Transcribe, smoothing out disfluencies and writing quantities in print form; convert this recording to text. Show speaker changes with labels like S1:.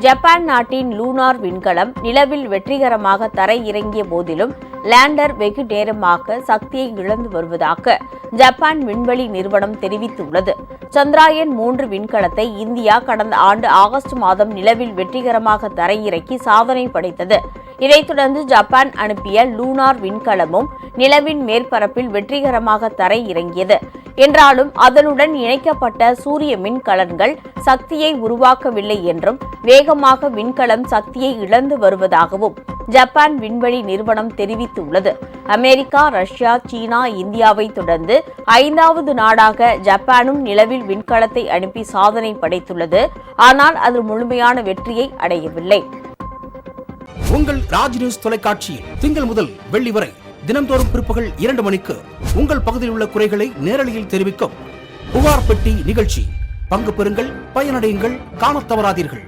S1: Japan நாட்டின் lunar விண்கலம் நிலவில் வெற்றிகரமாக தரை இறங்கிய போதிலும் லேண்டர் வெகு நேரமாக சக்தியை இழந்து வருவதாக ஜப்பான் விண்வெளி நிறுவனம் தெரிவித்துள்ளது. சந்திராயன் 3 விண்கலத்தை இந்தியா கடந்த ஆண்டு ஆகஸ்ட் மாதம் நிலவில் வெற்றிகரமாக தரையிறக்கி சாதனை படைத்தது. இதைத் தொடர்ந்து ஜப்பான் அனுப்பிய லூனார் விண்கலமும் நிலவின் மேற்பரப்பில் வெற்றிகரமாக தரை இறங்கியது. என்றாலும் அதனுடன் இணைக்கப்பட்ட சூரிய மின்கலன்கள் சக்தியை உருவாக்கவில்லை என்றும் வேகமாக விண்கலம் சக்தியை இழந்து வருவதாகவும் ஜப்பான் விண்வெளி நிறுவனம் தெரிவித்துள்ளது. அமெரிக்கா, ரஷ்யா, சீனா, இந்தியாவை தொடர்ந்து 5வது நாடாக ஜப்பானும் நிலவில் விண்கலத்தை அனுப்பி சாதனை படைத்துள்ளது. ஆனால் அது முழுமையான வெற்றியை அடையவில்லை.
S2: உங்கள் ராஜ் நியூஸ் தொலைக்காட்சியில் திங்கள் முதல் வெள்ளி வரை தினந்தோறும் பிற்பகல் 2 மணிக்கு உங்கள் பகுதியில் உள்ள குறைகளை நேரலையில் தெரிவிக்கும் புகார் பெட்டி நிகழ்ச்சி. பங்கு பெறுங்கள், பயனடையுங்கள், காணத் தவறாதீர்கள்.